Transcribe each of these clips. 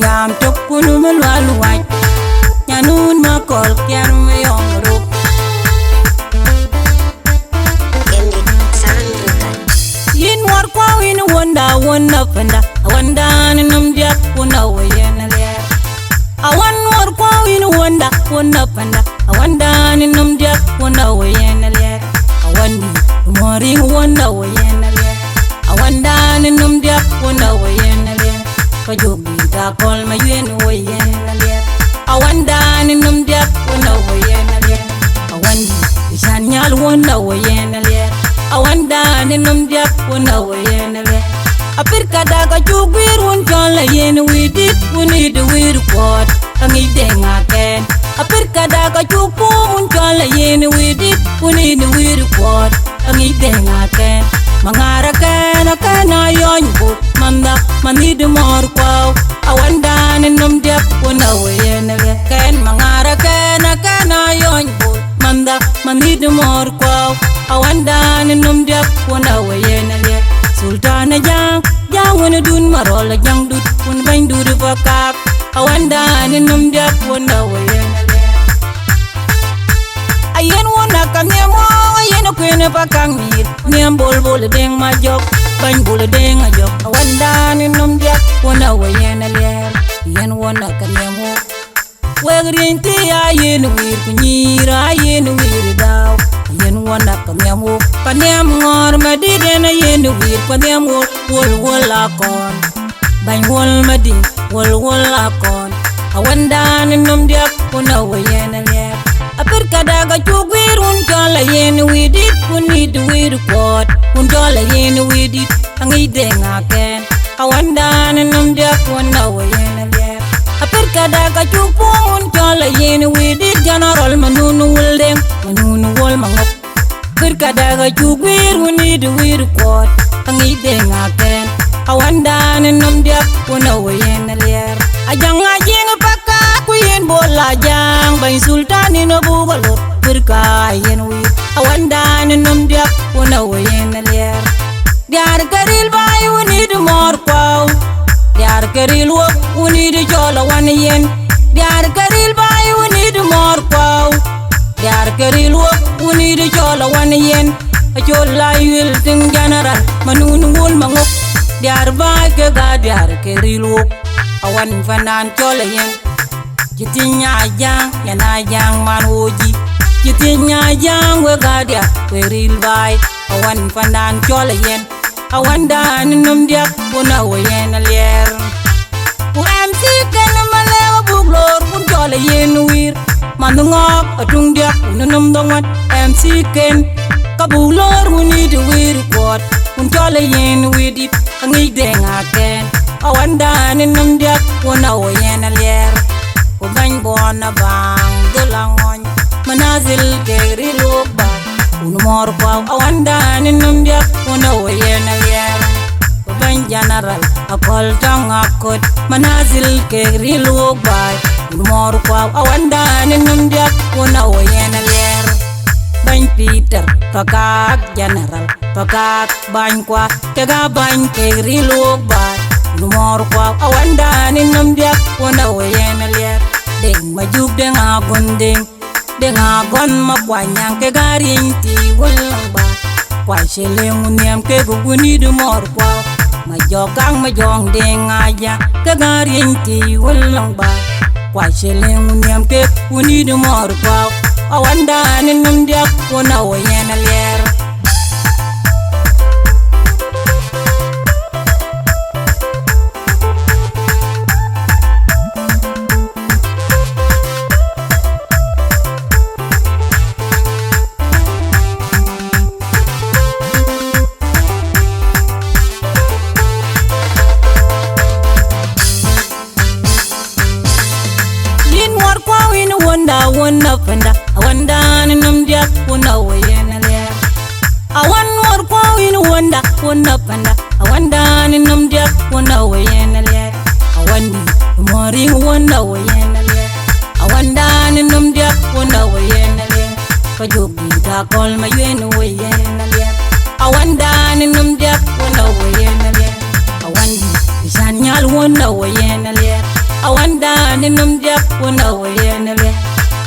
jam tok kunu malwalu waj nyanun makol kyar me yongru yin war kwa win wonda panda wanda num diak wona wayena le awan war kwa win wonda panda wanda num diak wona wayena le awandi mori wona wayena le awanda num diak wona wayena le kajogi da kol ma yen wayena le awanda num diak wona wayena le awandi janyal wona wayena le awanda num diak wona wayena le apirka daga jugwir won jola yen widit woni de wir kwat angi denga ken apirka daga jupu won jola yen widit woni de wir kwat angi denga ken mangara ken kana yon bu manda mani de mor kwaw awanda num diak wona wayena le ken mangara ken kana yon bu manda mani de mor kwaw awanda num diak wona wayena le sultana jang wona dun marola jang dut won bañ dut fakak awanda num diak wona wayena le ayen wona kamemo ayen kwene pakang nit nyam bol deng ma jok bañ bol deng a jok awanda num diak wona wayena le yen wona kamemo wegrinti ayen wir kunyira ayen wir daw yen wona kamemo panem ngor madidena yen wir panem wol akon bañ wol madi wol akon awanda num diak wona wayena le apirka daga jugwir un jola yen widit woni de wir kot un jola yen widit angi denga ken awanda num diak wona wayena le apirka daga jupu un jola yen widit general manunu wuldem manunu wol mangok apirka daga jugwir woni de wir kot angi denga ken awanda num diak wona wayena le ajang ajing paka ku yen bola jang bañ sultani no bugalo pirka yen wi awanda num diak wona wayena le diar karil bay woni de mor kwaw diar karil wo woni de jola wan yen diar karil bay woni de mor kwaw diar karil wo woni de jola wan yen jola yul tin general manunu wol mangok diar bay ke ga diar karil wo awan fanan jola yen jitinya jang man woji jitinya jang we gadia we ril bay awan fanan jola yen awanda num diak wona wayena ler bu MC ken malewa buglor kun jola yen wir man ngok atung diak num dongat MC ken kabulor woni de wir kot kun jola yen widit angi denga ken awanda num diak wona wayena ler ko bañ bona bang dulangon manazil keri loba unu mor kwa awanda num diak wona wayena ler ko bañ general akol tang akot manazil keri loba unu mor kwa awanda num diak wona wayena ler bañ Peter pakak general pakak bañ kwa tega bañ keri loba numor kwa awanda num diak wona wayena ler deng majuk deng agon ma kwanyang ke garin ti wolang ba kwa sheleng unyam ke guguni de mor kwa ma jong deng aja ke garin ti wolang ba kwa sheleng unyam ke uni de mor kwa awanda num diak wona wayena ler wona panda awanda num diak wona wayena le awan mor kwa win wona panda awanda num diak wona wayena le awandi mori wona wayena le awanda num diak wona wayena le kajogi da kol ma yen wayena le awanda num diak wona wayena le awandi janyal wona wayena le awanda ni num diak wona wayenele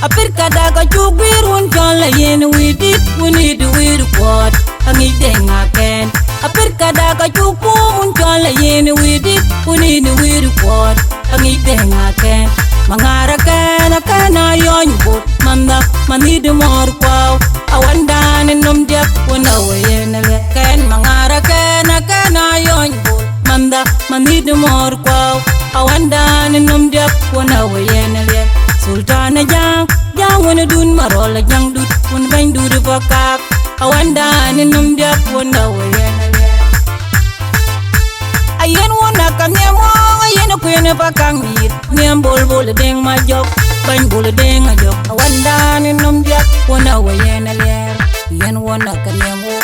apirka daga chugwir won jola yen widit woni du wir kwat angi denga ken apirka daga chugpu won jola yen widit woni du wir kwat angi denga ken mangara ken kana yon bot manda manid mor kwaw awanda ni num diak wona wayenele ken mangara ken kana yon bot manda manid mor kwaw awanda ni num diak wona wayenele sultana jang wona dun marola jang dut won bañ dudu bakak awanda ni num diak wona wayenele ayen wona kanyamo ayen ko ne bakang mir nyam bol bol deng ma jok bañ bol deng a jok awanda ni num diak wona wayenele yen wona kanyamo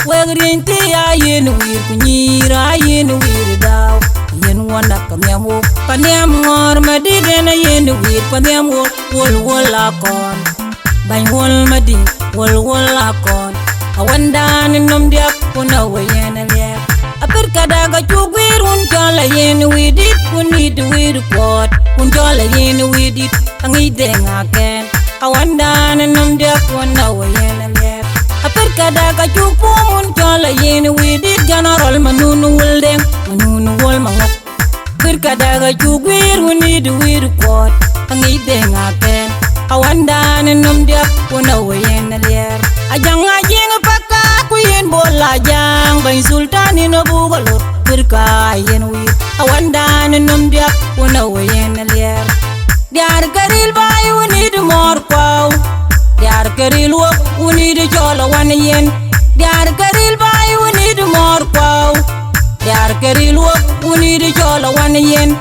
wegrinti ayen wir kunyira ayen wir daw yen wona kanyamo kanyam ngor madigena yen wir kanyamo wol akon bañ wol madi wol akon awanda ni num diak wona wayenele apirka daga chugwir un jola yen widit woni du wir kwat un jola yen widit angi denga ken awanda ni num diak wona wayenele apirka daga chugpu un jola yen widit general manunu wuldeng manunu wol mangok apirka daga chugwir woni du wir kwat angi denga ken awanda ni num diak wona wayenele ajang ajing paka ku yen bola jang bañ sultani no bugalot pirka yen wir awanda ni num diak wona wayenele diar karil bay woni du mor kwaw diar karil wo woni du jola wan yen diar karil bay woni du mor kwaw diar karil wo woni du jola wan yen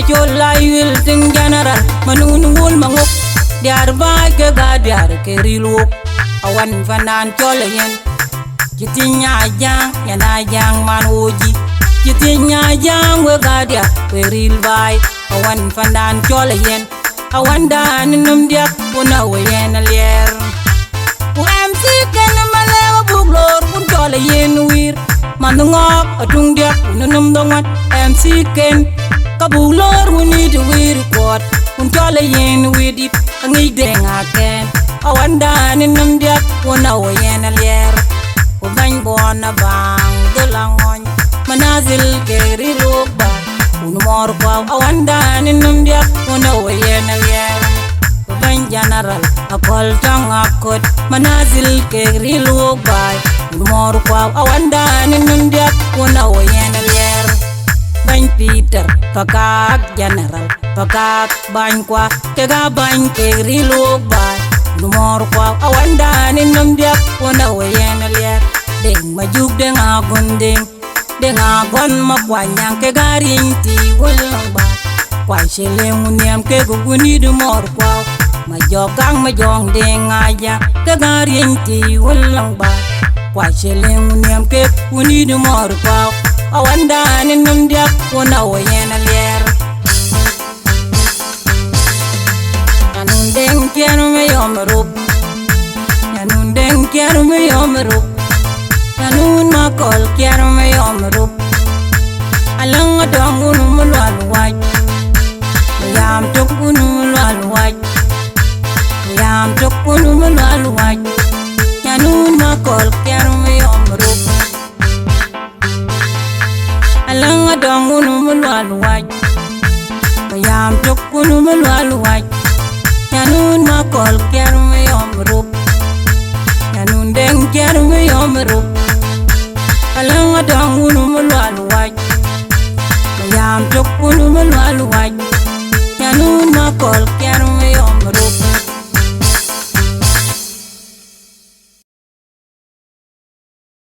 jola yul tin general manunu wol mangok diar bay ke ga diar karil wo awan fanan jola yen kitinya jang yana jang man oji kitinya jang we ga diar karil bay awan fanan jola yen awanda ni num diak wona wayenele MC ken malewa buglor kun jola yen wir manungok atung diak num dongat MC ken kabuglor woni du wir kwat kun jola yen widip angi denga ken awanda ni num diak wona wayenele ko bañ bona bang dolangon manazil keri roba un mor kwaw awanda ni num diak wona wayenele bañ general akol tang akot manazil keri roba un mor kwaw awanda ni num diak wona wayenele bañ Peter pakak general pakak bañ kwa tega bañ keri roba un mor kwaw awanda ni num diak wona wayenele deng majuk deng agondeng denga gon ma kwanyang ke garing ti wolang ba kwa sheleng uniam ke guguni du mor kwa ma jokang ma jong denga ya ke garing ti wolang ba kwa sheleng uniam ke uni du mor kwa awanda ni num dia wona wayena ler anun deng kianu me yomrup anun deng kianu me yomrup anun makol kianu me yomrup alang adong unu mulwal waj yam tok unu mulwal waj yam tok unu mulwal waj anun makol kianu me yomrup alang adong unu mulwal waj yam tok unu mulwal waj anun makol kianu me yomrup anun deng kianu me yomrup alang adong unu mulwal waj yam tok unu mulwal waj yanun makol